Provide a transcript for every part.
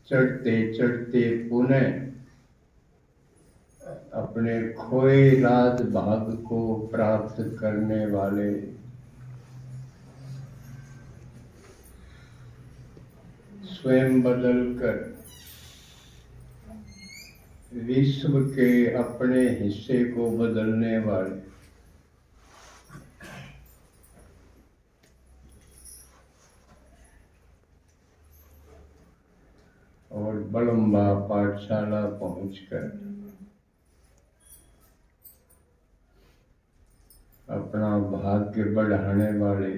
चढ़ते चढ़ते पुनः अपने खोए राज भाग को प्राप्त करने वाले स्वयं बदलकर विश्व के अपने हिस्से को बदलने वाले और बलम्बा पाठशाला पहुंचकर अपना भाग्य बढ़ाने वाले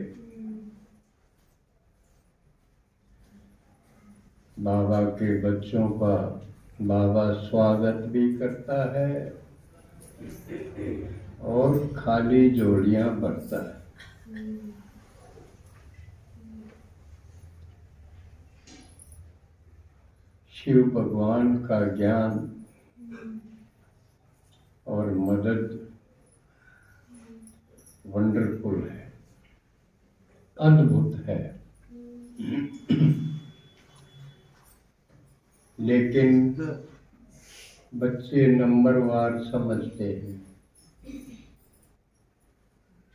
बाबा के बच्चों का बाबा स्वागत भी करता है और खाली जोड़ियां भरता है। शिव भगवान का ज्ञान और मदद वंडरफुल है, अद्भुत है। लेकिन बच्चे नंबरवार समझते हैं।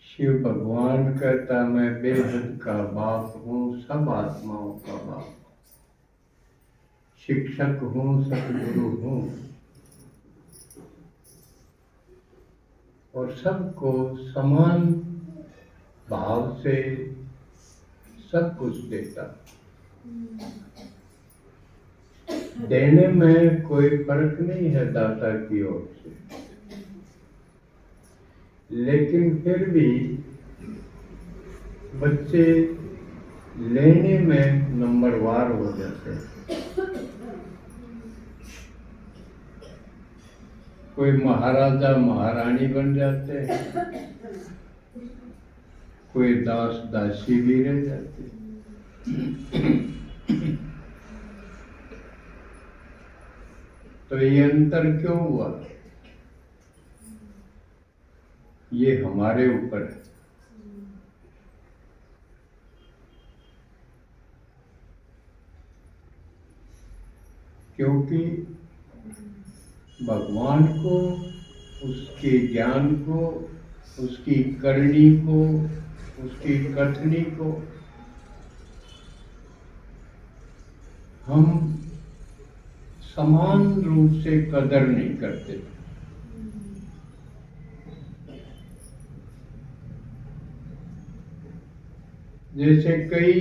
शिव भगवान कहता मैं बेहद का बाप हूँ, सब आत्माओं का बाप, शिक्षक हूँ, सतगुरु हूँ और सबको समान भाव से सब कुछ देता। देने में कोई फर्क नहीं है दाता की ओर से, लेकिन फिर भी बच्चे लेने में नंबरवार हो जाते हैं। कोई महाराजा महारानी बन जाते हैं, कोई दास दासी भी रह जाते हैं। तो ये अंतर क्यों हुआ? ये हमारे ऊपर है। क्योंकि भगवान को, उसके ज्ञान को, उसकी करनी को, उसकी कथनी को हम समान रूप से कदर नहीं करते। जैसे कई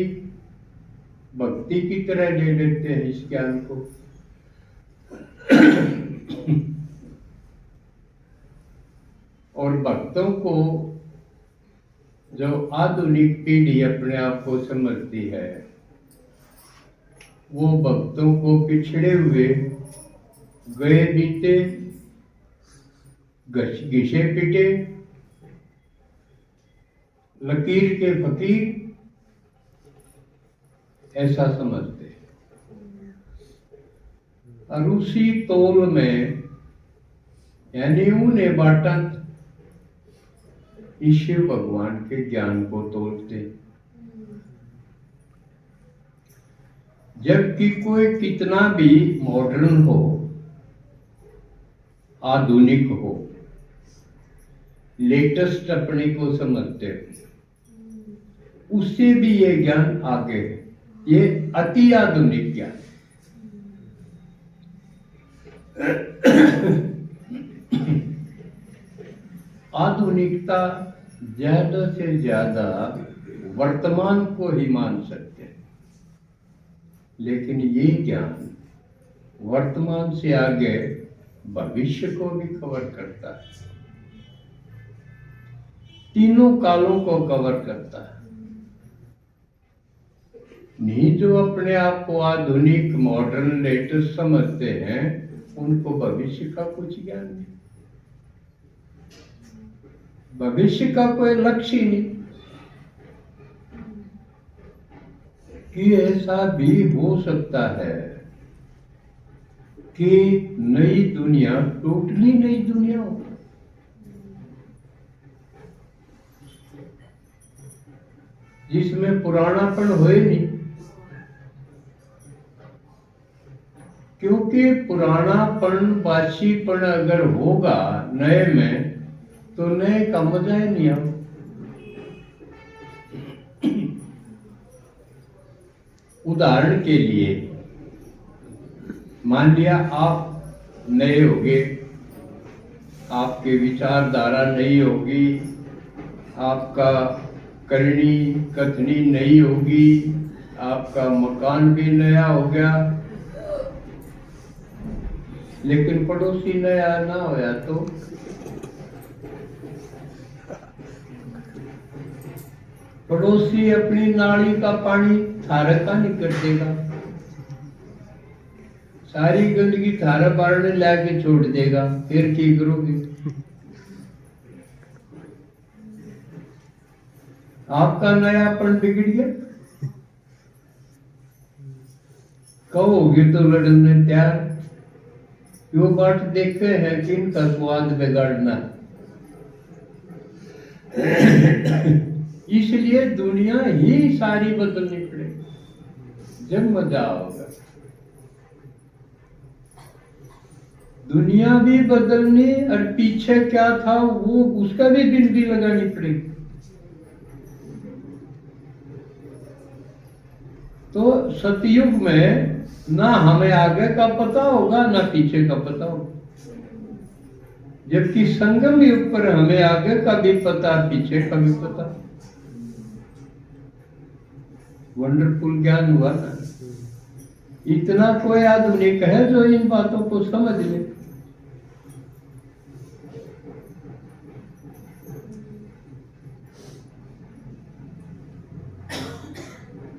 भक्ति की तरह ले लेते हैं इस ज्ञान को। और भक्तों को जो आधुनिक पीढ़ी अपने आप को समझती है, वो भक्तों को पिछड़े हुए, गए बीते, घिसे पिटे, लकीर के फकीर ऐसा समझते हैं। और उसी तौल में यानी उन्हें बांटा ईश्वर भगवान के ज्ञान को तोलते। जबकि कोई कितना भी मॉडर्न हो, आधुनिक हो, लेटेस्ट अपने को समझते हो, उससे भी ये ज्ञान आगे है। ये अति आधुनिक ज्ञान। आधुनिकता ज्यादा से ज्यादा वर्तमान को ही मान सकते हैं, लेकिन ये ज्ञान वर्तमान से आगे भविष्य को भी कवर करता है, तीनों कालों को कवर करता है। नहीं जो अपने आप को आधुनिक मॉडर्न लेटेस्ट समझते हैं, उनको भविष्य का कुछ ज्ञान नहीं, भविष्य का कोई लक्ष्य ही नहीं कि ऐसा भी हो सकता है कि नई दुनिया, टोटली नई दुनिया हो, जिसमें पुरानापन हो ही नहीं। क्योंकि पुरानापन बासीपन अगर होगा नए में तो नए का मजा ही नहीं आओ। उदाहरण के लिए मान लिया आप नए होगे, आपके विचारधारा नई होगी, आपका करनी कथनी नई होगी, आपका मकान भी नया हो गया, लेकिन पड़ोसी नया ना होया तो पड़ोसी अपनी नाली का पानी थारे का नहीं कर देगा, सारी गंदगी थारा बारने लाके छोड़ देगा, फिर की करोगे? आपका नयापन बिगड़ गया, कहोगे तो लड़ने तैयार। यो बात देखे हैं कि इनका स्वाद बिगाड़ना। इसलिए दुनिया ही सारी बदलनी पड़ेगी, जब मजा होगा। दुनिया भी बदलनी और पीछे क्या था वो उसका भी गिनती लगानी पड़ेगी। तो सतयुग में ना हमें आगे का पता होगा ना पीछे का पता होगा, जबकि संगम युग पर हमें आगे का भी पता पीछे का भी पता। वंडरफुल ज्ञान हुआ ना। इतना कोई आधुनिक है जो इन बातों को समझ ले।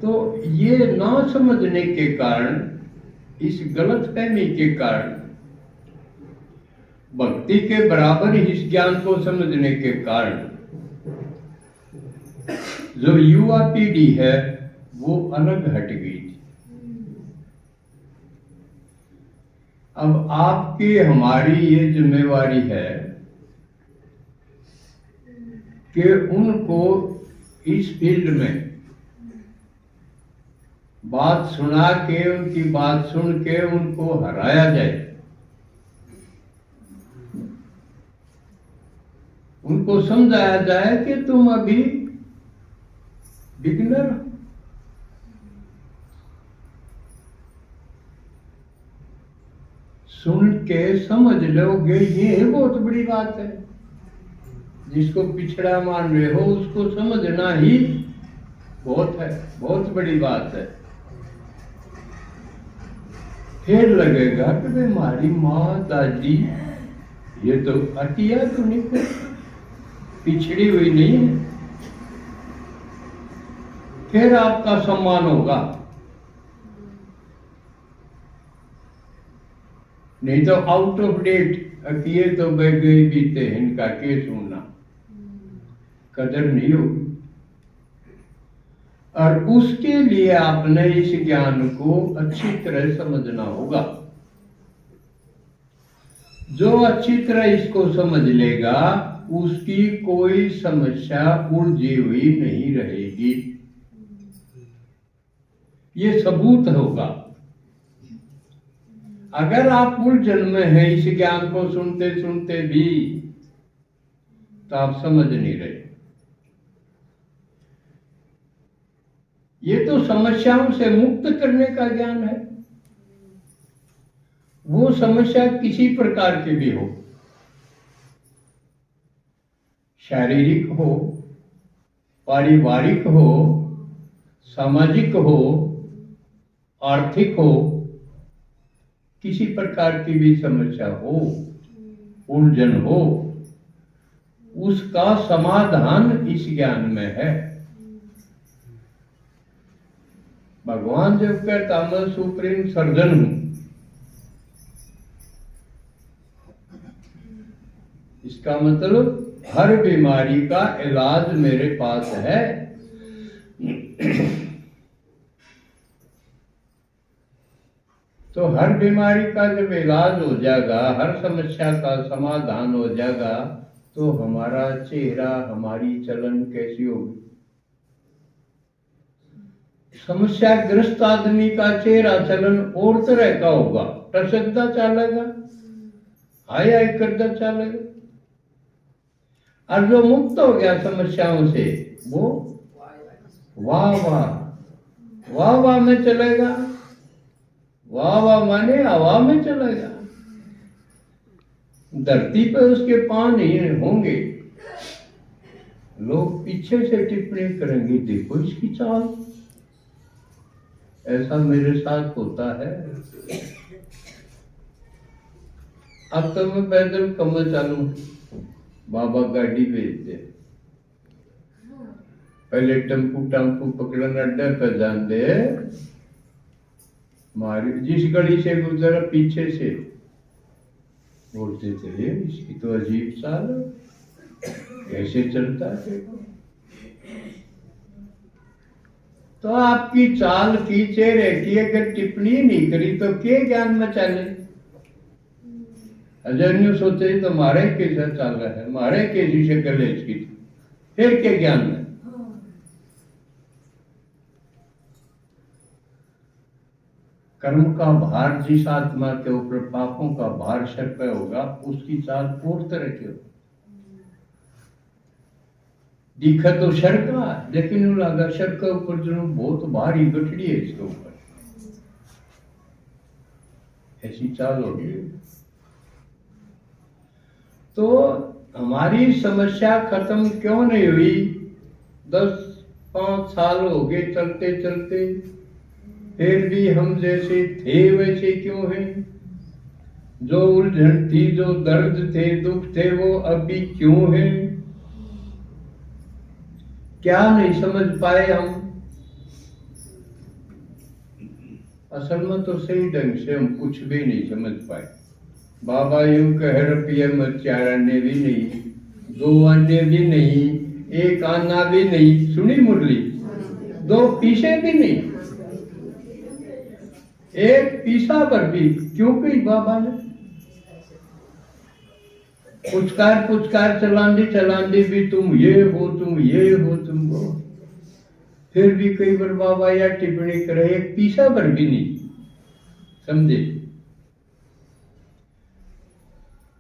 तो ये ना समझने के कारण, इस गलतफहमी के कारण, भक्ति के बराबर इस ज्ञान को समझने के कारण जो युवा पीढ़ी है वो अलग हट गई थी। अब आपकी हमारी ये जिम्मेवारी है कि उनको इस फील्ड में बात सुना के, उनकी बात सुन के उनको हराया जाए, उनको समझाया जाए कि तुम अभी बिगिनर। सुन के समझ लोगे ये बहुत बड़ी बात है। जिसको पिछड़ा मान रहे हो उसको समझना ही बहुत है, बहुत बड़ी बात है। फिर लगेगा कि भाई हमारी माँ दादी ये तो अतिया तो नहीं, पिछड़ी हुई नहीं है। फिर आपका सम्मान होगा, नहीं तो आउट ऑफ डेट अकिए तो बह गए बीते, इनका के सुनना, कदर नहीं होगी। और उसके लिए आपने इस ज्ञान को अच्छी तरह समझना होगा। जो अच्छी तरह इसको समझ लेगा उसकी कोई समस्या उलझी हुई नहीं रहेगी। ये सबूत होगा। अगर आप उलझन में हैं इस ज्ञान को सुनते सुनते भी, तो आप समझ नहीं रहे। ये तो समस्याओं से मुक्त करने का ज्ञान है। वो समस्या किसी प्रकार की भी हो, शारीरिक हो, पारिवारिक हो, सामाजिक हो, आर्थिक हो, किसी प्रकार की भी समस्या हो, उलझन हो, उसका समाधान इस ज्ञान में है। भगवान जब कहता मैं सुप्रीम सर्जन हूं, इसका मतलब हर बीमारी का इलाज मेरे पास है। तो हर बीमारी का जब इलाज हो जाएगा, हर समस्या का समाधान हो जाएगा, तो हमारा चेहरा, हमारी चलन कैसी होगी? समस्याग्रस्त आदमी का चेहरा चलन और तरह का होगा, टसकता चलेगा, हाय हाय करता चलेगा। और जो मुक्त हो गया समस्याओं से वो वाह वाह वाह वाह में चलेगा। वाह वाह माने हवा में चलेगा। धरती पर उसके पांव नहीं होंगे, लोग पीछे से टिप्पणी करेंगे, देखो इसकी चाल। ऐसा मेरे साथ होता है। अब तो मैं पैदल कमर चालू, बाबा गाड़ी भेज दे, पहले टम्पू पकड़ना अड्डा पर जान दे, मारी जिस गली से गुजरा पीछे से बोलते थे इसकी तो अजीब चाल कैसे चलता है। तो आपकी चाल की चेहरे की अगर टिप्पणी नहीं करी तो के ज्ञान में चले। अजन्य सोचे तो मारे कैसा चाल रहा है, मारे कैसी शक्ल है इसकी, फिर के ज्ञान में। कर्म का भार जिस आत्मा के ऊपर पापों का भार सर पे होगा उसकी चाल और तरह की होगी। दिखा तो सर का, लेकिन वो लगा सर के ऊपर जो बहुत भारी गठड़ी है इसके ऊपर, ऐसी चाल होगी। तो हमारी समस्या खत्म क्यों नहीं हुई? 10-5 साल हो गए चलते चलते, फिर भी हम जैसे थे वैसे क्यों हैं? जो उलझन थी, जो दर्द थे, दुख थे, वो अभी क्यों है? क्या नहीं समझ पाए हम? असल में तो सही ढंग से हम कुछ भी नहीं समझ पाए। बाबा यूं कह रुपये में 4 आने भी नहीं, 2 आने भी नहीं, 1 आना भी नहीं, सुनी मुरली, 2 पीसे भी नहीं, 1 पीसा पर भी क्यों कही बाबा ने? पुचकार चलांदी भी तुम ये हो, तुम ये हो, तुम वो। फिर भी कई बार बाबा या टिप्पणी करे, 1 पीसा पर भी नहीं समझे।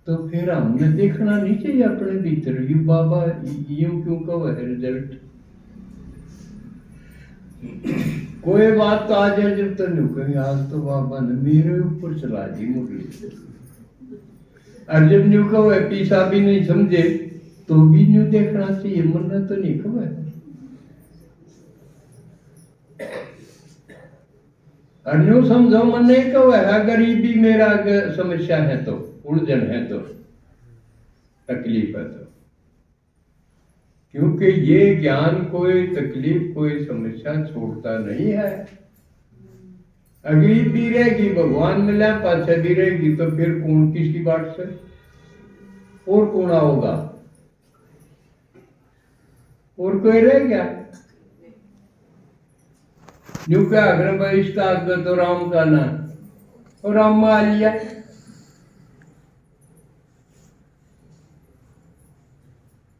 तो फिर हमने देखना नहीं चाहिए अपने भीतर कि बाबा यूं क्यों कहो है रिजल्ट। कोई बात तो आज है जब तो नहीं कहेंगे, आज तो बाबा ने मेरे ऊपर चला दी मुरली। और जब न्यू कहो है पीसा भी नहीं समझे तो भी न्यू देखना चाहिए, मरना तो नहीं कहो है। और न्यू समझो मन नहीं कहो है, गरीबी मेरा समस्या है तो, उलझन है तो, तकलीफ है तो। क्योंकि ये ज्ञान कोई तकलीफ कोई समस्या छोड़ता नहीं है। अगली भी रहेगी, भगवान मिला पाछे भी रहेगी, तो फिर कौन किसकी बात से और कौन आओगा? और कोई रह गया? न्यू क्या अगर भाई इसका आगे तो राम का ना, और राम आ लिया।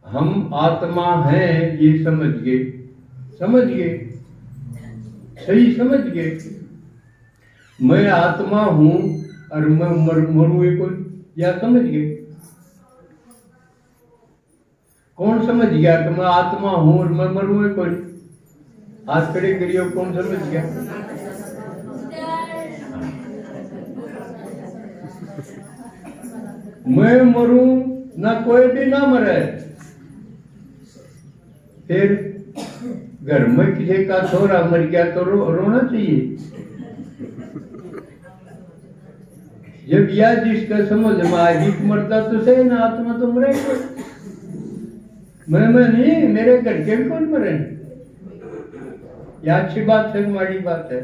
हम आत्मा हैं ये समझ गए, सही समझ गए। मैं आत्मा हूं और मैं मरूए कोई, या समझ गए? कौन समझ गया कि मैं आत्मा हूं और मैं मरूए कोई? हाथ खड़े करियो, कौन समझ गया? मैं मरूं ना कोई भी ना मरे। फिर घर में किसी का छोरा मर गया तो रोना चाहिए। जब यह जिसका समझ में आएगी मरता तो सही ना, आत्मा तो मरेगा। मैं नहीं, मेरे घर के भी कौन मरे? यह अच्छी बात है, माड़ी बात है?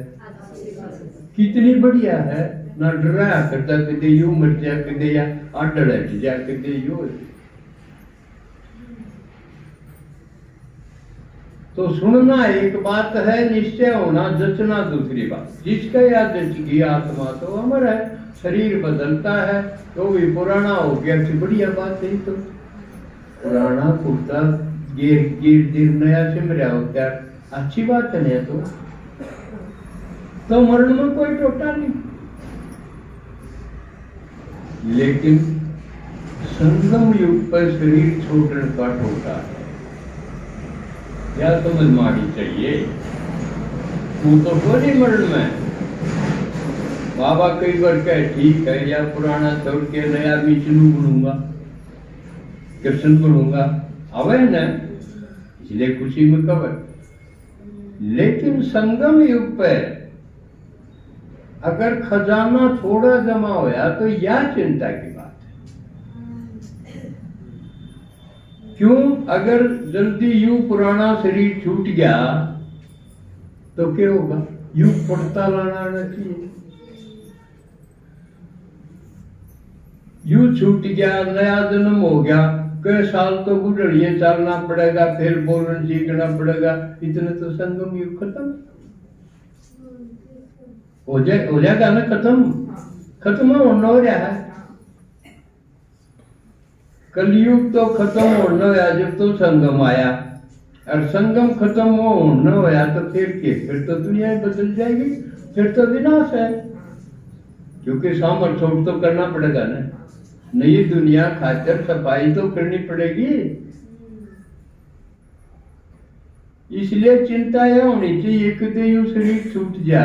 कितनी बढ़िया है ना। डराया करता कदे यू मर जा, कदे या आडड़ हट जा, कदे यू। तो सुनना एक बात है, निश्चय होना जचना दूसरी बात। जिसका या जच गई आत्मा तो अमर है, शरीर बदलता है तो भी पुराना हो गया कि बढ़िया बात है। तो पुराना कुर्ता गिर नया सिमरिया होता है, अच्छी बात है। नहीं तो तो मरण में कोई टोटा नहीं। लेकिन संगम युग पर शरीर छोड़ने का टोटा है, या समझ मानी चाहिए। तू तो कोई मरण में। बाबा कई बार कहे ठीक है, या पुराना छोड़ के नया विष्णु बनूंगा, कृष्ण बनूंगा, अवे न, इसलिए खुशी में कवर। लेकिन संगम युग पे अगर खजाना थोड़ा जमा होया तो यह चिंता की बात है। क्यों? अगर जल्दी यू पुराना शरीर छूट गया तो क्या होगा? यू पड़ता लाना आना चाहिए। यू छूट गया, नया जन्म हो गया, कई साल तो गुजरिए चलना पड़ेगा, फिर बोलना सीखना पड़ेगा, इतने तो संगम युग खत्म हो जाएगा ना। खत्म होना हो रहा है। कलयुग तो खत्म होना होया जब तो संगम आया, और संगम खत्म होना होया तो फिर तो दुनिया बदल जाएगी, फिर तो विनाश है। क्योंकि सामर्थ्य तो करना पड़ेगा ना, नई दुनिया खातिर सफाई तो करनी पड़ेगी। इसलिए चिंता यह होनी चाहिए कि यू शरीर छूट जा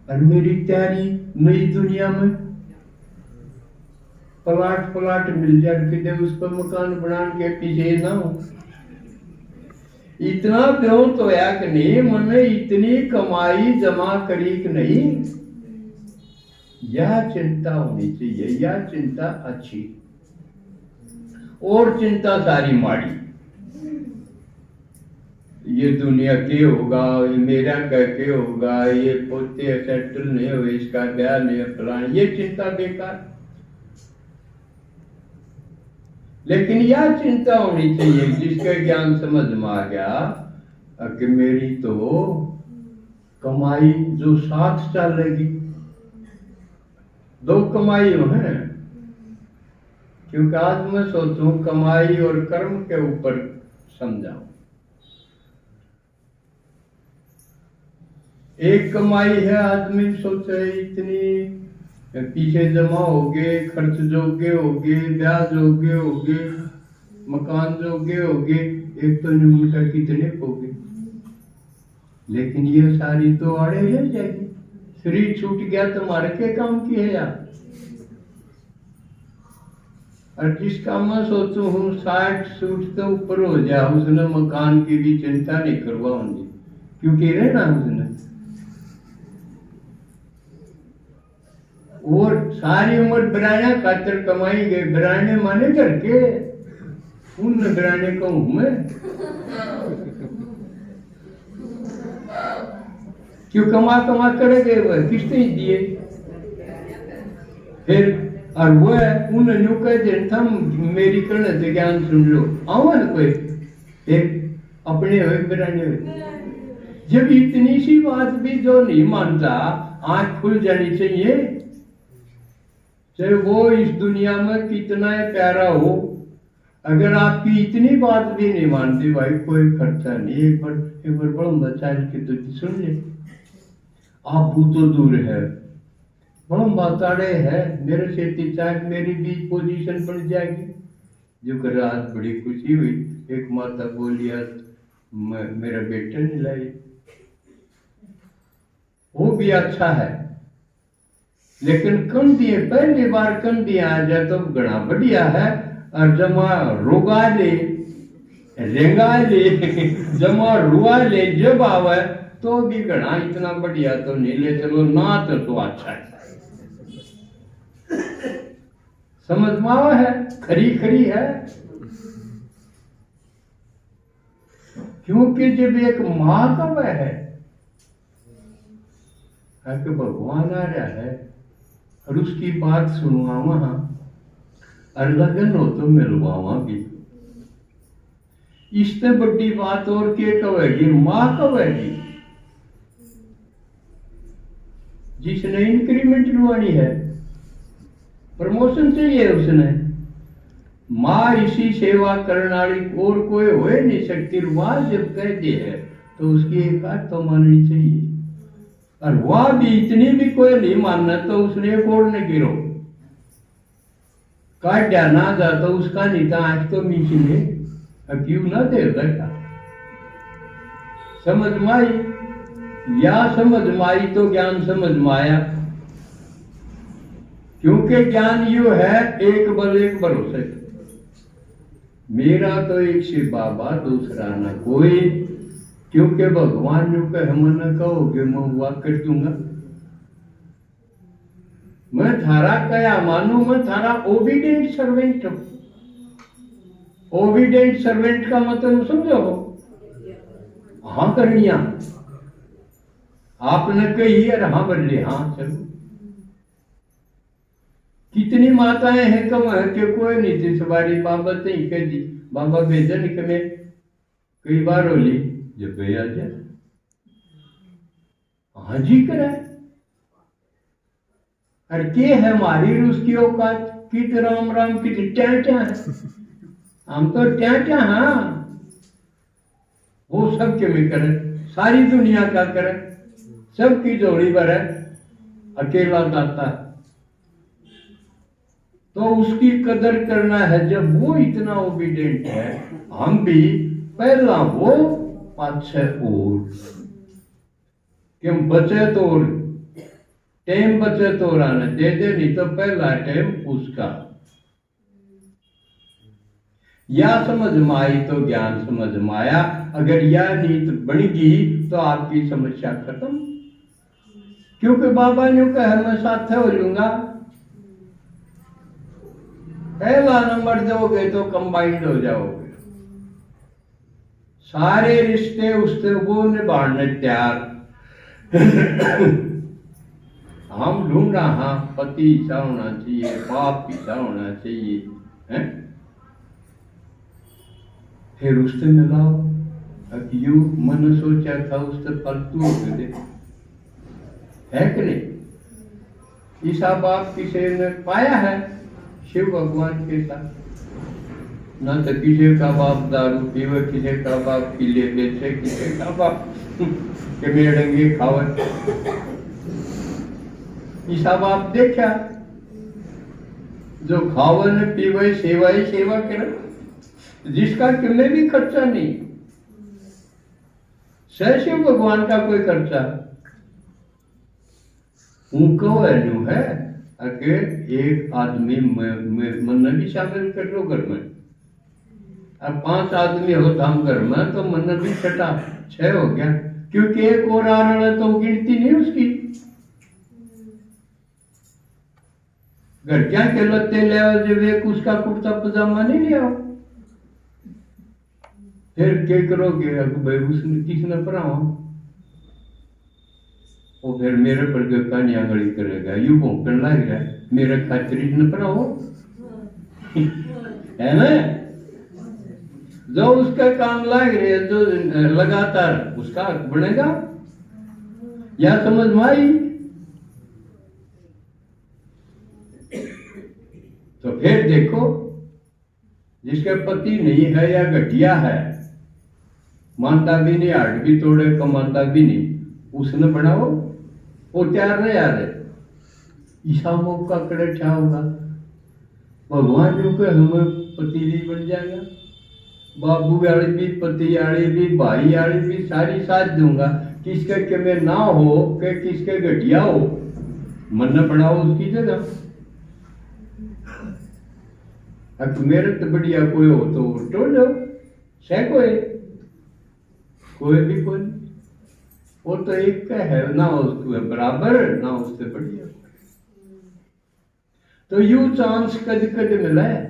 और मेरी तैयारी नई दुनिया में प्लाट मिल जाए, कि उस पर मकान बना के पीछे ना हो। इतना क्यों तो या कि नहीं, मैंने इतनी कमाई जमा करी कि नहीं, यह चिंता होनी चाहिए। यह चिंता अच्छी, और चिंता सारी माड़ी। ये दुनिया के होगा, ये मेरा कैसे होगा, ये पोते सेटल नहीं हो, इसका ब्याह नहीं फलाना, ये चिंता बेकार। लेकिन यह चिंता होनी चाहिए जिसका ज्ञान समझ में आ गया कि मेरी तो कमाई जो साथ चलेगी, दो कमाई है। क्योंकि आज मैं सोचूं कमाई और कर्म के ऊपर समझाऊं। एक कमाई है, आदमी सोचे इतनी पीछे जमा हो गए, खर्च जोगे हो गए, ब्याज जोगे हो गए, मकान जोगे हो गए, एक तो न्यून का कितने हो गए। लेकिन ये सारी तो आड़े रह जाएगी। शरीर छूट गया तो मारे के काम की है यार। और जिसका मैं सोचू हूँ 60 सूट तो ऊपर हो जाए, उसने मकान की भी चिंता नहीं करवाऊंगी, क्योंकि रहना उसने। और सारी उम्र बिराया खातर कमाई गए, बिराने माने करके उन बिराने कहूं मैं, क्यों कमा करे गए, वह किसने दिए। फिर और वह उन न्यू कहते थम मेरी करने से ज्ञान सुन लो, आओ ना कोई एक अपने हुए बिराने हुए। जब इतनी सी बात भी जो नहीं मानता, आंख खुल जानी चाहिए। चाहे वो इस दुनिया में कितना प्यारा हो, अगर आपकी इतनी बात भी नहीं मानती, भाई कोई खर्चा नहीं। एक बार बड़ा बच्चा तो सुन ले, आप वो तो दूर है, बड़ा बताड़े है, मेरे से चाहे मेरी भी पोजीशन बन जाएगी। जो कर आज बड़ी खुशी हुई, एक माता बोली मेरा बेटा नहीं लाई, वो भी अच्छा है। लेकिन कम दिए, पहली बार कम दिया आ जाए तो घना बढ़िया है। और जमा रोगा ले, रेंगा ले, जमा रुआ ले, जब आवे तो भी घना इतना बढ़िया तो नहीं ले चलो ना, तो अच्छा है। समझ में आवा है, खरी है। क्योंकि जब एक माँ का वह है कि भगवान आ रहा है और उसकी बात सुनवा वहां, और लगन हो तो मिलवावा भी। इससे बड़ी बात और क्या कहेगी, माँ कहेगी जिसने इंक्रीमेंट लुआनी है, प्रमोशन चाहिए उसने। माँ इसी सेवा करने वाली और कोई हो नहीं सकती। रुआ जब कह दे है तो उसकी एक बात तो माननी चाहिए। और वह भी इतनी भी कोई नहीं मानना तो उसने कोड़ने गिरो काट्या ना जाता उसका नहीं था आज तो मीठी ने क्यों ना दे रखा समझ माई या समझ माई तो ज्ञान समझ माया क्योंकि ज्ञान यू है एक बल एक भरोसे मेरा तो एक से बाबा दूसरा ना कोई क्योंकि भगवान जो कहे मन कहोगे मैं हुआ कर दूंगा मैं थारा कया मानू मैं थारा ओबीडियंट सर्वेंट हूं ओबीडियंट सर्वेंट का मतलब समझो हाँ करनिया आपने कही और हाँ बोले हाँ चलो कितनी माताएं हैं कम है कि कोई नहीं थी सवारी बाबा से ही कह दी बाबा भेजन के में कई बार होली जब भैया जा हाँ जी करा और के है हमारी उसकी औकात कित राम राम की क्या क्या है हम तो क्या क्या हाँ वो सब के में करे सारी दुनिया का करे सबकी जोड़ी पर है अकेला दाता तो उसकी कदर करना है जब वो इतना ओबीडियंट है हम भी पहला वो पाछे और क्यों बचे तो टाइम बचे तो आना दे दे नहीं तो पहला टाइम उसका या समझ माई तो ज्ञान समझ माया अगर यह नीत बनेगी तो आपकी समस्या खत्म क्योंकि बाबा ने कहा मैं साथ हो लूंगा पहला नंबर दोगे तो कंबाइंड हो जाओगे सारे रिश्ते उससे वो निभाने तैयार हम ढूंढना हाँ पति ऐसा होना चाहिए बाप ऐसा होना चाहिए है फिर उससे मिलाओ अब यू मन सोचा था उससे फालतू हो गए है कि नहीं ईसा बाप किसी ने पाया है शिव भगवान के साथ न तो किसी का बाप दारू पीवे किसी का बाप किले बेचे किसी का बाप के मेड़ंगे खावे ईसा बाप देखा जो खावन पीवे सेवा ही सेवा करे जिसका किन्ने भी खर्चा नहीं शिव भगवान का कोई खर्चा उनको है अगर एक आदमी मन भी शामिल कर लो घर में अब 5 आदमी हो हम घर में तो मन भी छठा 6 हो गया क्योंकि एक और आ रहा है तो गिनती नहीं उसकी घर क्या के लत्ते ले आओ जब एक उसका कुर्ता पजामा नहीं ले आओ फिर क्या करोगे भाई उसने किसने पढ़ाओ वो फिर मेरे पर कहानी आंगड़ी करेगा यू भोंकन लग रहा है मेरे खातिर न पढ़ाओ है ना जो उसका काम लग रहे जो लगातार उसका बनेगा या समझ में आई तो फिर देखो जिसके पति नहीं है या घटिया है मानता भी नहीं हार्ट भी तोड़े कमाता भी नहीं उसने बनाओ वो तैयार नहीं आ रहे ईसा मौका करे क्या होगा भगवान जो के हमें पति भी बन जाएगा बाबू वाली भी पति वाली भी भाई वाली भी सारी साथ दूंगा किसके के में ना हो के किसके घटिया हो मन न पड़ाओ उसकी जगह अब मेरे तो बढ़िया कोई हो तो टोल दो से कोई भी कोई वो तो एक का है ना उसके बराबर ना उससे बढ़िया तो यू चांस कद कद मिला है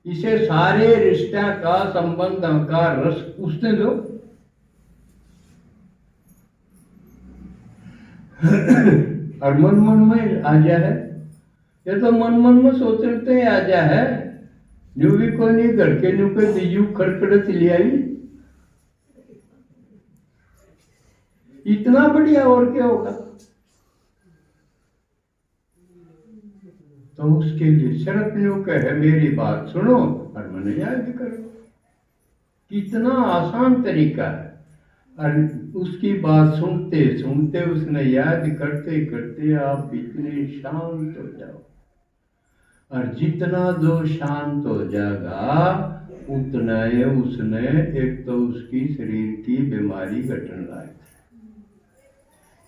इसे सारे रिश्ता का संबंध का रस उसने दो और मन मन में आ जा है ये तो मन मन में सोचते आ जा है न्यू भी कोई नहीं घर के न्यू के यू खड़खड़त ले आई इतना बढ़िया और क्या होगा तो उसके लिए शरत न्यू कहे मेरी बात सुनो और मन याद करो कितना आसान तरीका है और उसकी बात सुनते सुनते उसने याद करते करते आप इतने शांत हो जाओ, और जितना जो शांत हो जाएगा उतना ही उसने एक तो उसकी शरीर की बीमारी घटने लगी।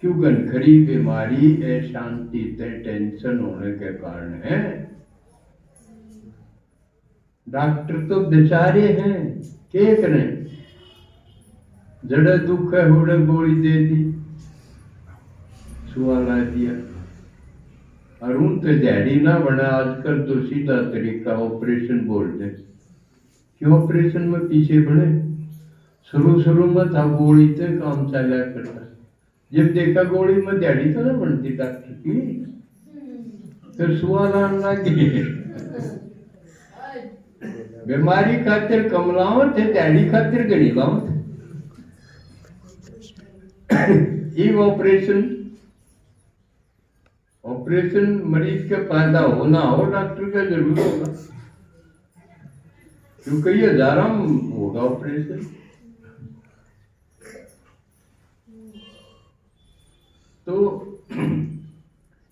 क्यों घनखरी बीमारी अशांति से टेंशन होने के कारण है। डॉक्टर तो बेचारे हैं, क्या करें, जड़े दुख है उड़े गोली दे दी, सुआ ला दिया, और उन तो जैडी ना बना। आजकल तो सीधा तरीका ऑपरेशन बोल दे। क्यों ऑपरेशन में पीछे बढ़े, शुरू में था गोली से काम चला करता, जब देखा गोली में जैडी तो ना बनती डॉक्टर की, फिर सुआ लान लगी। बीमारी खातिर कमलावत है, जैडी खातिर गणी लावत। ऑपरेशन मरीज का फायदा होना हो, डॉक्टर का जरूर होगा, क्योंकि ये हजारों होगा ऑपरेशन। तो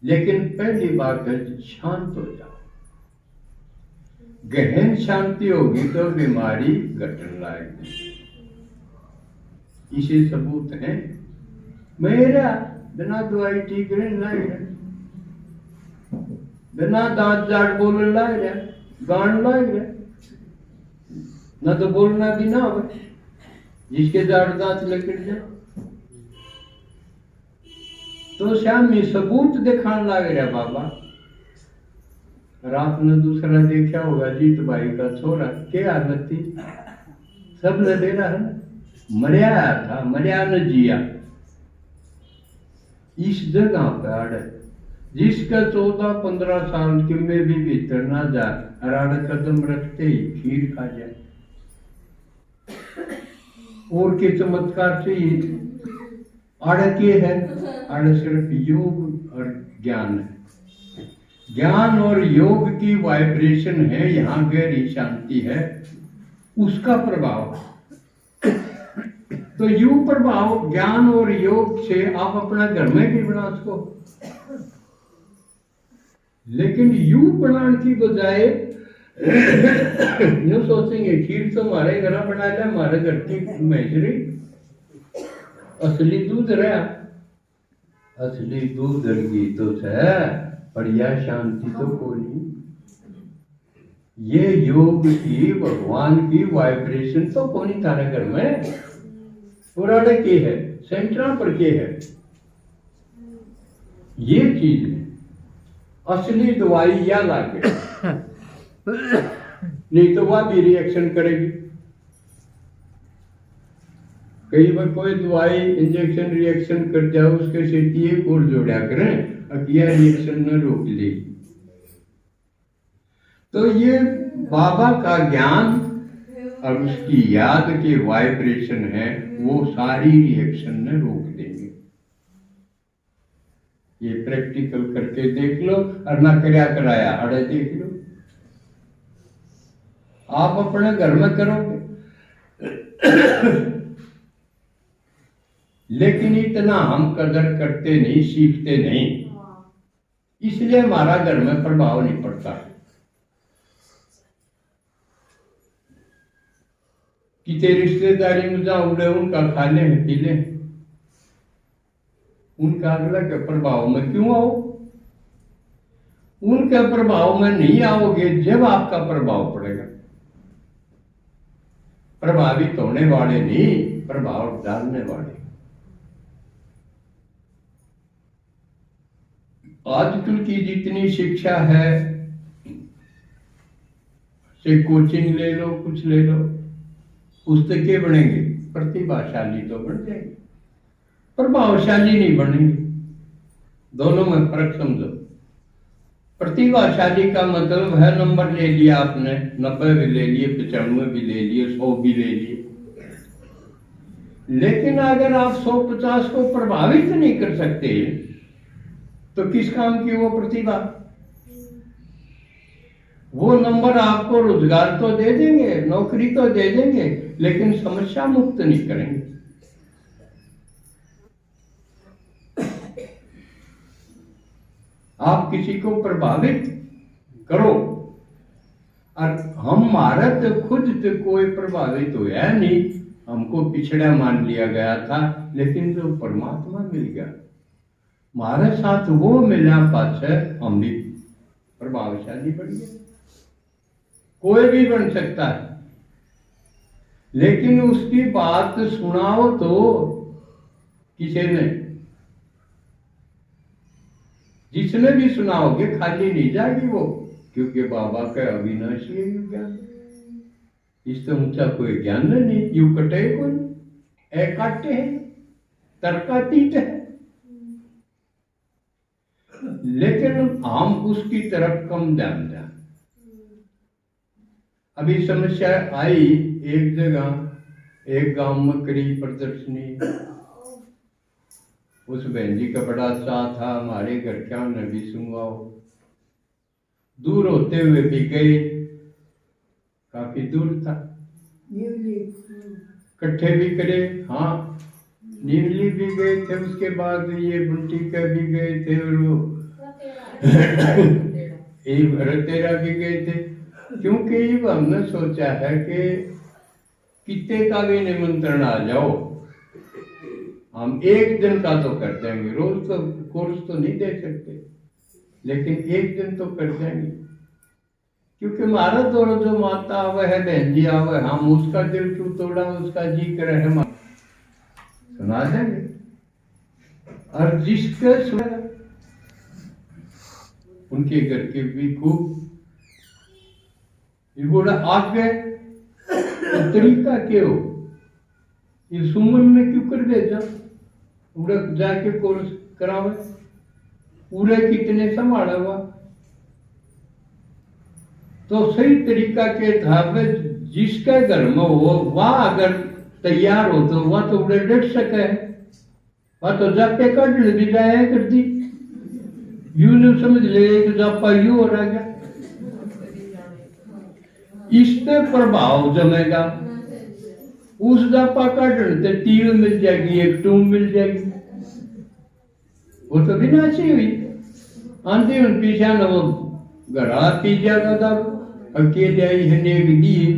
लेकिन पहली बात है शांत हो जाओ। गहन शांति होगी तो बीमारी घटने लगेगी। इसे सबूत है मेरा, बिना दवाई ठीक रहने लग रहा, बिना दांत जाट बोलने लग रहा, गान लग रहा, न तो बोलना भी ना हो, जिसके जाट दांत लकड़ जाए तो श्याम में सबूत दिखाने लग रहा बाबा। रात में दूसरा देखा होगा जीत भाई का छोरा, क्या हालत थी, सब ने दे रहा है, मरिया था, मरिया न जिया। इस जगह पे आड़े जिसका 14-15 साल के में भी भीतर ना जा, आड़े कदम रखते ही खीर खा जाए। और के चमत्कार चाहिए, आड़े के है, आड़े सिर्फ योग और ज्ञान है। ज्ञान और योग की वाइब्रेशन है, यहाँ गहरी शांति है, उसका प्रभाव। तो यू प्रभाव ज्ञान और योग से आप अपना घर में भी बना सको, लेकिन यू बनाने की बजाय यूं सोचेंगे खीर तो हमारे घर बना लिया, हमारे घर की मेजरी असली दूध रहा, असली दूध रही तो है, बढ़िया शांति तो कोई नहीं। ये योग की भगवान की वाइब्रेशन तो कोई नहीं थारे घर में, पुराने के है, सेंट्रा पर के है। ये चीज है असली दवाई या लागे, नहीं तो वह भी रिएक्शन करेगी। कई बार कोई दवाई इंजेक्शन रिएक्शन कर जाए, उसके सीटी एक और जोड़ा करें, अकिया रिएक्शन न रोक लेगी। तो ये बाबा का ज्ञान और उसकी याद के वाइब्रेशन है, वो सारी रिएक्शन ने रोक देंगे। ये प्रैक्टिकल करके देख लो, और ना कराया कराया अड़े देख लो, आप अपने घर में करोगे। लेकिन इतना हम कदर करते नहीं, सीखते नहीं, इसलिए हमारा घर में प्रभाव नहीं पड़ता। किसी रिश्तेदारी में जाओ उड़े, उनका खाने हैं पीले, उनका अगला के प्रभाव में क्यों आओ? उनके प्रभाव में नहीं आओगे जब आपका प्रभाव पड़ेगा। प्रभावित होने वाले नहीं, प्रभाव डालने वाले। आजकल की जितनी शिक्षा है, से कोचिंग ले लो, कुछ ले लो, उससे क्या बनेंगे? प्रतिभाशाली तो बन जाएंगे, प्रभावशाली नहीं बनेंगे। दोनों में फर्क समझो। प्रतिभाशाली का मतलब है नंबर ले लिया आपने, 90 भी ले लिए, 95 भी ले लिए, 100 भी ले लिए, लेकिन अगर आप 150 को प्रभावित नहीं कर सकते तो किस काम की वो प्रतिभा? वो नंबर आपको रोजगार तो दे देंगे, नौकरी तो दे देंगे, लेकिन समस्या मुक्त नहीं करेंगे। आप किसी को प्रभावित करो, और हमारा तो खुद तो कोई प्रभावित होया नहीं, हमको पिछड़ा मान लिया गया था, लेकिन जो परमात्मा मिल गया हमारे साथ, वो मिला पाछे हम भी प्रभावशाली बन गए। कोई भी बन सकता है, लेकिन उसकी बात सुनाओ तो किसी ने, जिसने भी सुनाओगे खाली नहीं जाएगी वो, क्योंकि बाबा का अविनाशी ज्ञान, इससे ऊंचा कोई ज्ञान नहीं। यू कटे कोई काटे है, तर्कातीत है, लेकिन हम उसकी तरफ कम ध्यान दें। अभी समस्या आई एक जगह, एक गांव में करी प्रदर्शनी, उस बहन जी का बड़ा चाह था हमारे घर क्या ने भी सुनवाओ, दूर होते हुए भी गए, काफी दूर था, इकट्ठे भी करे, हाँ नीमली भी गए थे, उसके बाद ये बुंटी का भी गए थे, और वो तेरा भी गए थे, क्योंकि हमने सोचा है कि कितने का भी निमंत्रण आ जाओ, हम एक दिन का तो कर देंगे, रोज तो कोर्स तो नहीं दे सकते, लेकिन एक दिन तो कर देंगे, क्योंकि हमारा तो जो माता आवे है, बहन जी आवे, हम उसका दिल क्यों तोड़ा, उसका जी करे है सुना देंगे। और जिसके सुना उनके घर के भी खूब बोला आगे तो तरीका क्या हो, ये सुमन में क्यों कर भेजा, पूरा जाके कोर्स करावे, पूरे कितने संभाला हुआ, तो सही तरीका के था, जिसके घर में हो वह अगर तैयार हो तो वह तो उड़े डट सके, वह तो जापे काट भी जाया कर दी, यू नहीं समझ ले एक जापा यू हो रहा गया, इस पे प्रभाव जमेगा, उस जापा काटने तीर मिल जाएगी, एक टूम मिल जाएगी, वो तो विनाशी हुई, आंधी उन पीछा न वो घड़ा पी जाएगा था, अकेले आई है नेक दिए,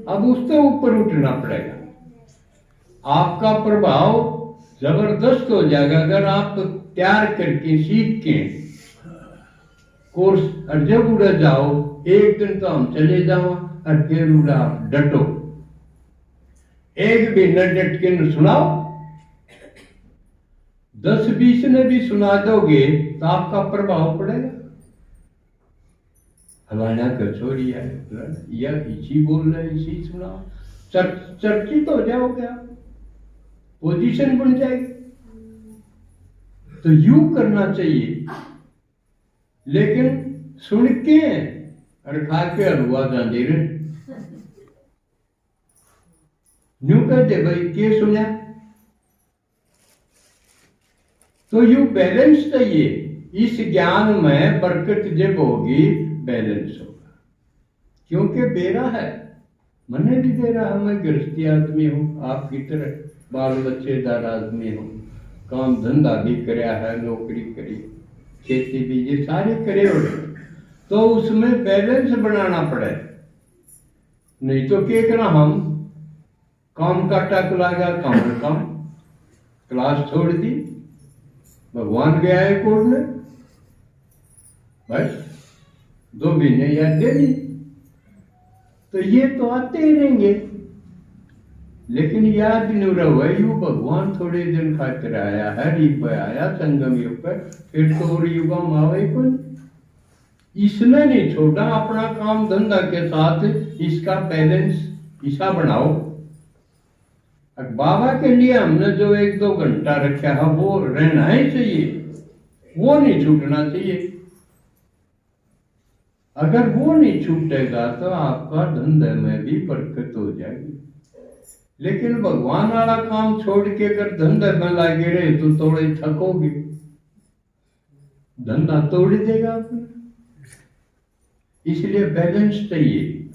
अब उसके ऊपर उठना पड़ेगा, आपका प्रभाव जबरदस्त हो जाएगा अगर आप तैयार करके सीख के कोर्स, और जब उड़ा जाओ एक दिन तो हम चले जाओ, और फिर उड़ा आप डटो, एक भी न डट के न सुनाओ, 10-20 ने भी सुना दोगे तो आपका प्रभाव पड़ेगा। हमारा कचोरी है या इसी बोल रहे, इसी सुनाओ, चर्चित हो जाओगे आप, पोजीशन बन जाएगी। तो यूं करना चाहिए, लेकिन सुन के और खा के हलवा जाते रहे, न्यू कहते भाई के सुना, तो यू बैलेंस चाहिए, इस ज्ञान में बरकत जब होगी बैलेंस होगा, क्योंकि बेरा है, मैंने भी बेरा है, मैं गृहस्थी आदमी हूँ, आपकी तरह बाल बच्चेदार आदमी हूँ, काम धंधा भी कराया है, नौकरी करी, खेती भी ये सारे करे हो, तो उसमें बैलेंस बनाना पड़े, नहीं तो क्या करना, हम काम काटा खुला गया, काम क्लास छोड़ दी, भगवान गया है कोर्ट में, बस 2 महीने याद दे दी, तो ये तो आते ही रहेंगे, लेकिन याद नहीं रहा, यू भगवान थोड़े दिन खातिर आया है, रीप आया संगम युग पर, फिर तो और युगम आवे कौन, इसने नहीं छोड़ा, अपना काम धंधा के साथ इसका बैलेंस ऐसा बनाओ। बाबा के लिए हमने जो 1-2 घंटा रखा है वो रहना ही चाहिए, वो नहीं छूटना चाहिए, अगर वो नहीं छूटेगा तो आपका धंधे में भी बरकत हो जाएगी, लेकिन भगवान वाला काम छोड़ के अगर धंधे में लगे रहे तो थोड़े थकोगे, धंधा तोड़ देगा आपने, इसलिए बैलेंस चाहिए,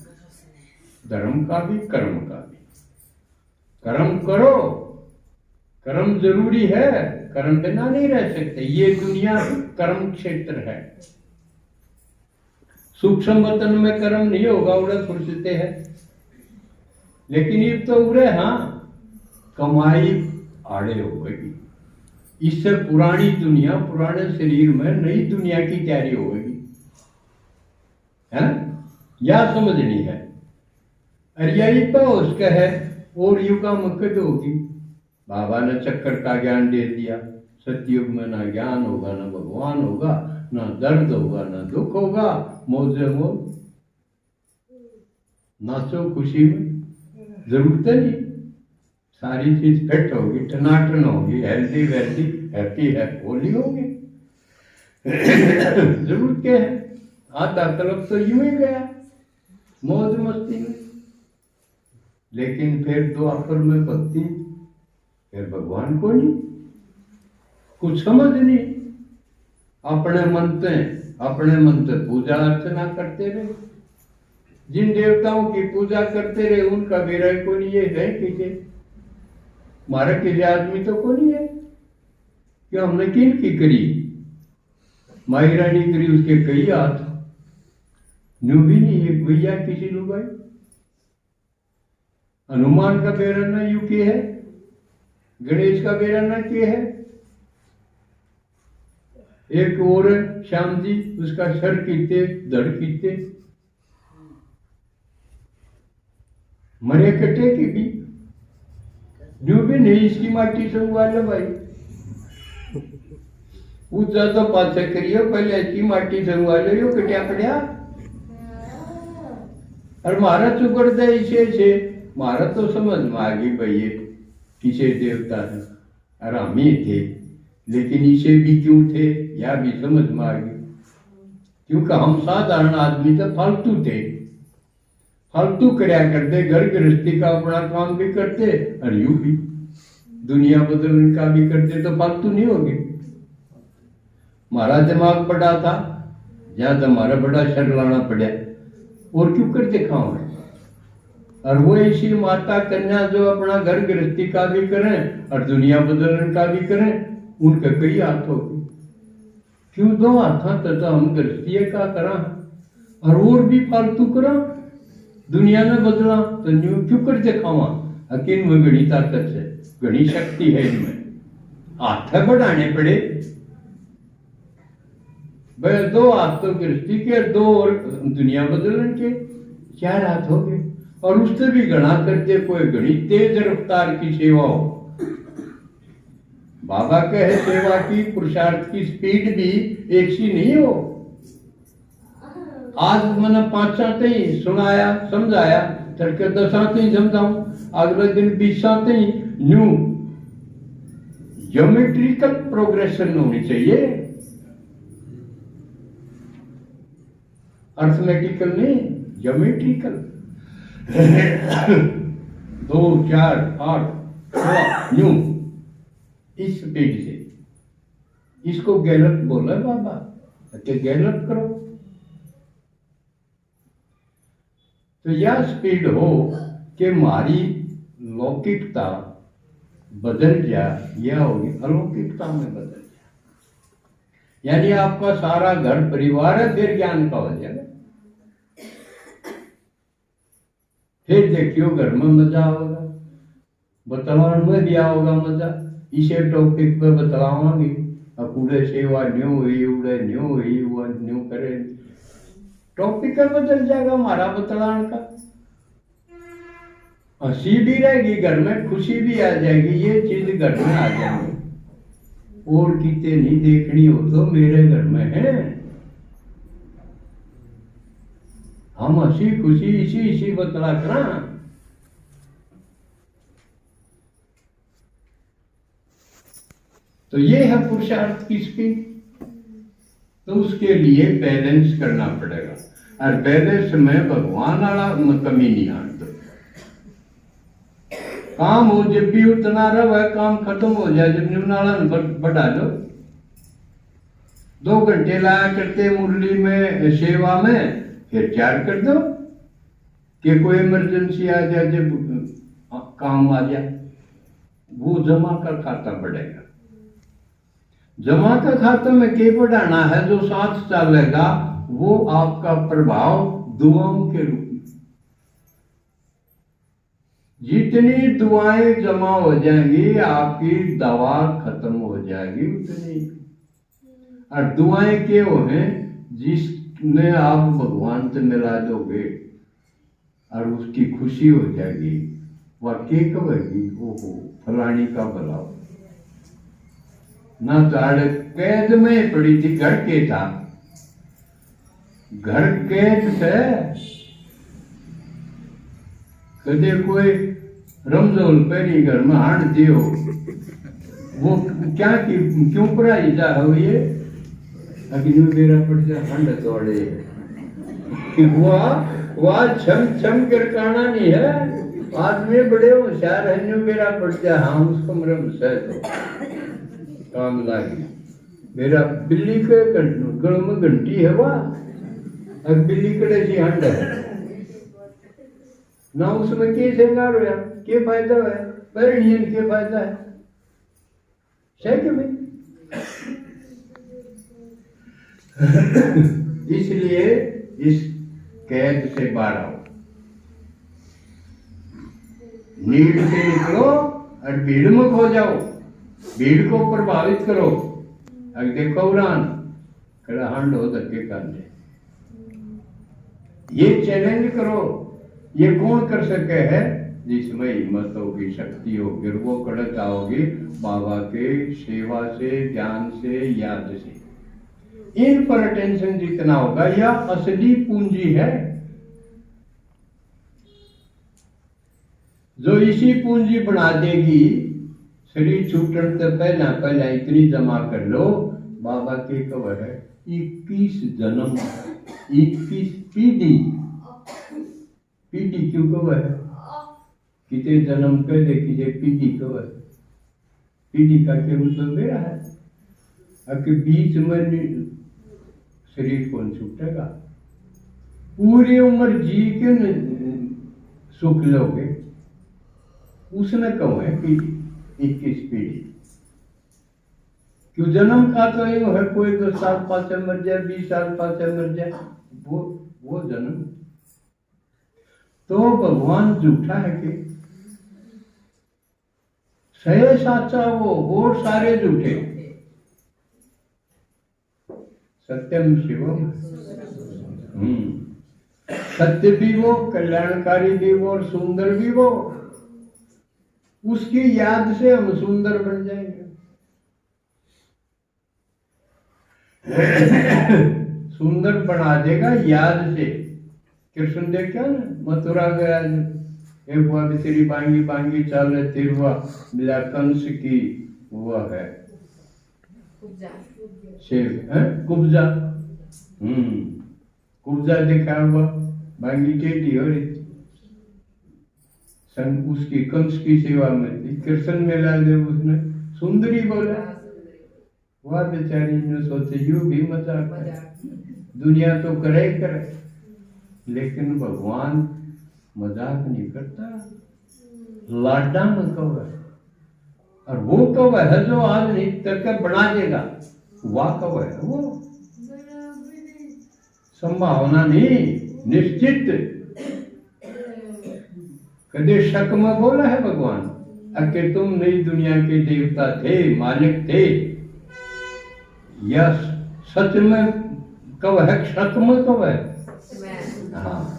धर्म का भी कर्म का भी, कर्म करो, कर्म जरूरी है, कर्म बिना नहीं रह सकते। ये दुनिया कर्म क्षेत्र है। सूक्ष्म वतन में कर्म नहीं होगा, उड़े फुर्सते है। लेकिन ये तो उड़े हाँ कमाई आड़े हो गई। इससे पुरानी दुनिया, पुराने शरीर में नई दुनिया की तैयारी होगी, है ना? या समझनी है। और यही तो उसका है। और युगा मकद होगी। बाबा ने चक्कर का ज्ञान दे दिया। सतयुग में ना ज्ञान होगा, ना भगवान होगा, ना दर्द होगा, ना दुख होगा। मौजे मौज, नाचो खुशी में, जरूरत नहीं। सारी चीज फिट होगी, टनाटन होगी, हेल्दी वेल्दी, हैप्पी है, होली होगी। जरूरत क्या है? आधा तलब तो यूं ही गया मौज मस्ती में। लेकिन फिर द्वापर में भक्ति, फिर भगवान को नहीं, कुछ समझ नहीं। अपने मन से पूजा अर्चना करते रहे। जिन देवताओं की पूजा करते रहे उनका विरह को नहीं है किसे, हमारे किसी आदमी तो को नहीं है कि हमने किन की करी। माई रानी करी, उसके कई हाथ न्यू भी नहीं एक भैया किसी लुगाई। हनुमान का बेराना यू के है, गणेश का बेराना के है। एक और श्याम जी, उसका सर कीते धड़ कीते, मरे कटे की भी न्यू भी नहीं। इसकी माटी से हुआ लो भाई, पूजा तो पाछे करियो, पहले इसकी माटी से हुआ लो, यो कटिया पड़िया। और मारा चुकड़ दे इसे से, मारा तो समझ में आ गई भाई ये किसे देवता है। और हम ही थे, लेकिन इसे भी क्यों थे या भी समझ में आ गई। क्योंकि हम साधारण आदमी तो फालतू थे, फालतू करया करते, घर गृहस्थी का अपना काम भी करते और यूं भी दुनिया बदलने का भी करते, तो फालतू नहीं होगे। हमारा दिमाग बड़ा था, जहां हमारा बड़ा शर लाना पड़ा, और क्यों कर दिखाओ। और वो ऐसी माता कन्या जो अपना घर गृहस्थी का भी करें और दुनिया बदलने का भी करें, उनके कई हाथ होगी। क्यों दो हाथ तो हम गृहस्थी का करा और भी फालतू करा, दुनिया में बदला तो न्यू क्यों कर दिखावा। अकिन में घड़ी ताकत है, घड़ी शक्ति है इनमें, हाथ बढ़ाने पड़े। भाई दो हाथ तो गृहस्थी के, दो और दुनिया बदलने के, 4 हाथ हो गए। और उससे भी गणा करते कोई घड़ी तेज रफ्तार की सेवा हो। बाबा कहे सेवा की पुरुषार्थ की स्पीड भी एक सी नहीं हो। आज मैंने 5 ही सुनाया समझाया, तड़के 10 ही समझाऊं, अगले दिन 20 ही न्यू ज्योमेट्रिकल प्रोग्रेशन होनी चाहिए, अर्थमेटिकल नहीं, ज्योमेट्रिकल। 2, 4, 8, 16 न्यू इस स्पीड से। इसको गैलप बोला बाबा, तो गैलप करो। तो यह स्पीड हो कि हमारी लौकिकता बदल जाए, यह होगी अलौकिकता में बदल जाए। यानी आपका सारा घर परिवार है, फिर ज्ञान का हो जाएगा। फिर देखियो घर में मजा होगा, बतलावन में भी आओगा मजा। इसे टॉपिक पे बतलावांगे, अकूड़े सेवा न्यू हुई, उड़े न्यू हुई, वो न्यू करे, टॉपिक बदल जाएगा हमारा बतलान का। हंसी भी रहेगी घर में, खुशी भी आ जाएगी, ये चीज घर में आ जाएगी। और किते नहीं देखनी हो तो मेरे घर में है। हम हंसी खुशी इसी बतला करा। तो ये है पुरुषार्थ की स्पीड। तो उसके लिए बैलेंस करना पड़ेगा, और बैलेंस में भगवान वाला कमी नहीं आती। काम हो जब भी उतना रहा, काम खत्म हो जाए जब न्यूनाला बढ़ा लो। 2 घंटे लाया करते मुरली में सेवा में, फिर 4 कर दो कि कोई इमरजेंसी आ जाए, जब काम आ जाए, वो जमा का खाता बढ़ेगा। जमा का खाते में के बढ़ाना है, जो साथ चलेगा वो आपका प्रभाव दुआओं के रूप में। जितनी दुआएं जमा हो जाएंगी आपकी दवा खत्म हो जाएगी उतनी। और दुआएं के वो हैं जिसमें आप भगवान से मिला दोगे और उसकी खुशी हो जाएगी, वह के कहेगी ओहो फलानी का भला हो। ना ताड़ कैद में पड़ी थी, घर के था, घर कैद से कदे कोई रमजोल पहनी घर में हाड़ दियो, वो क्या की क्यों पढ़ाई जा रही है, अग्नि बेरा पड़ जा हंड तोड़े, वह छम छम कर काना नहीं है, आदमी बड़े होशियार है, न्यू बेरा पड़ जा हाँ उसको मरम से तो काम लागी। मेरा बिल्ली के गल में घंटी है वह, और बिल्ली कड़े सी हंड है ना, उसमें के श्रृंगार होया, के फायदा है, परिणियन के फायदा है, सही कि नहीं? इसलिए इस कैद से बाहर आओ, नीड से निकलो और भीड़ में खो जाओ, भीड़ को प्रभावित करो। अब देखो उड़ान कड़ा हंड हो धक्के कांदे, ये चैलेंज करो। ये कौन कर सके है? जिसमें हिम्मत होगी, शक्ति होगी, वो कड़क आओगी बाबा के सेवा से, ज्ञान से, याद से। इन पर अटेंशन जितना होगा यह असली पूंजी है। जो इसी पूंजी बना देगी, शरीर छूटने से पहला पहला इतनी जमा कर लो। बाबा के कवर है 21 जन्म, 21 पीढ़ी, पीढ़ी क्यों कवर है? कितने जन्म कर दे कि पीढ़ी कवर, पीढ़ी का क्या मतलब मेरा है? अब के बीच में शरीर कौन छूटेगा? पूरी उम्र जी के सुख लोगे, उसने कहो है पीढ़ी, 21 पीढ़ी। क्यों जन्म का तो ये है, कोई 2 साल पाँच मर जाए, 20 साल पाँच मर जाए, वो जन्म तो भगवान झूठा है कि सही साचा वो और सारे झूठे। सत्यम शिवम, सत्य भी वो, कल्याणकारी भी वो और सुंदर भी वो। उसकी याद से हम सुंदर बन जाएंगे। सुंदर बना देगा याद से। कृष्ण देखा ना, मथुरा गया, एक हुआ तेरी बांगी बांगी चाल तिरवा मिला कंस की, हुआ है शेर कुब्जा, कुब्जा देखा हुआ, बांगी टेढ़ी हो रही, संग उसकी कंस की सेवा में थी, कृष्ण मिला दे, उसने सुंदरी बोला, वह बेचारी ने सोचे यू भी मजाक है, दुनिया तो करे करे, लेकिन भगवान मजाक नहीं करता, लाडा में कौवा, और वो कौवा है जो आज नहीं करके बना देगा, वह कौवा है, वो संभावना नहीं, निश्चित। कदे शक में बोला है भगवान, अके तुम नई दुनिया के देवता थे, मालिक थे, या सच में कब है, शक में कब है? हाँ,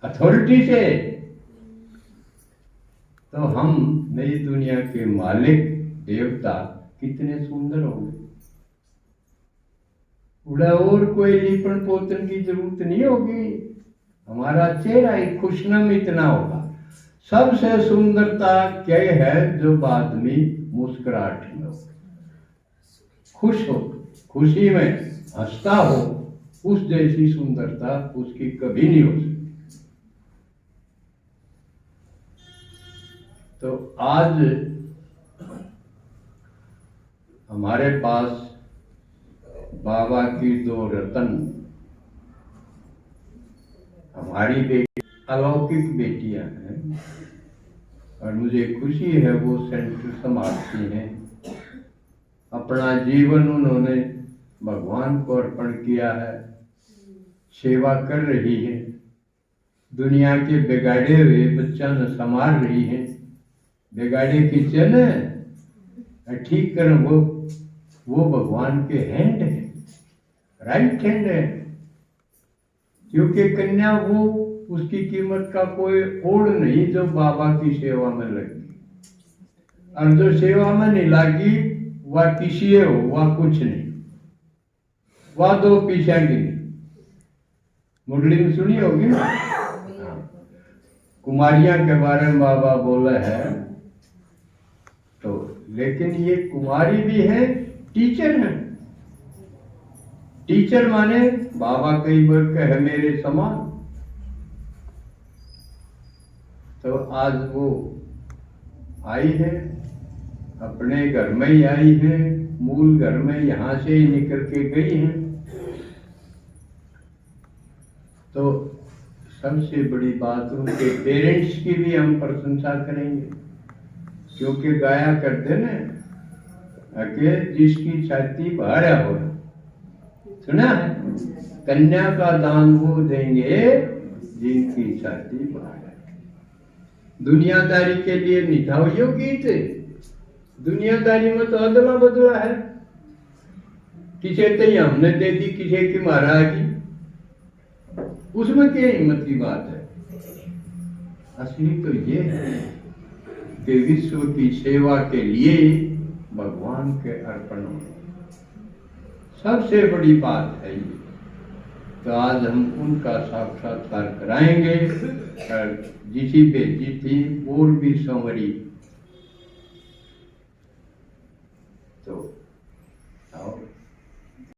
अथॉरिटी से। तो हम नई दुनिया के मालिक देवता कितने सुंदर होंगे, उड़ा और कोई लिपन पोतन की जरूरत नहीं होगी, हमारा चेहरा ही खुशनम इतना होगा। सबसे सुंदरता क्या है? जो बाद में मुस्कुराहट में हो, खुश हो, खुशी में हंसता हो, उस जैसी सुंदरता उसकी कभी नहीं हो सकती। तो आज हमारे पास बाबा की 2 रतन, हमारी बेटी अलौकिक बेटियां हैं, और मुझे खुशी है वो सेंटर संभालती हैं। अपना जीवन उन्होंने भगवान को अर्पण किया है, सेवा कर रही है, दुनिया के बिगाड़े हुए बच्चा न संभाल रही है। बिगाड़े किचन ठीक कर वो भगवान के हैंड है, राइट हैंड है। क्योंकि कन्या वो उसकी कीमत का कोई ओढ़ नहीं जो बाबा की सेवा में लगी, और जो सेवा में नहीं लगी वह किसी हो, वह कुछ नहीं, वह दो पीछा की नहीं। मुरली में सुनी होगी ना, कुमारियां के बारे में बाबा बोला है। तो लेकिन ये कुमारी भी है, टीचर है। टीचर माने बाबा कई बार कहे मेरे समान। तो आज वो आई है, अपने घर में ही आई है, मूल घर में यहाँ से ही निकल के गई है। तो सबसे बड़ी बात उनके पेरेंट्स की भी हम प्रशंसा करेंगे, क्योंकि गाया करते ना कि जिसकी छाती भारा हो, सुना है, कन्या का दान वो देंगे जिनकी छाती भारा। दुनियादारी के लिए निठाइयों गीत, दुनियादारी में तो अदला बदला है, किसे तो हमने दे दी, किसे की महाराजी, उसमें क्या हिम्मत की बात है। असली तो ये है कि विश्व की सेवा के लिए भगवान के अर्पण हो, सबसे बड़ी बात है ये। तो आज हम उनका साक्षात्कार कराएंगे, और जिसी पे जीती और भी संवरी। तो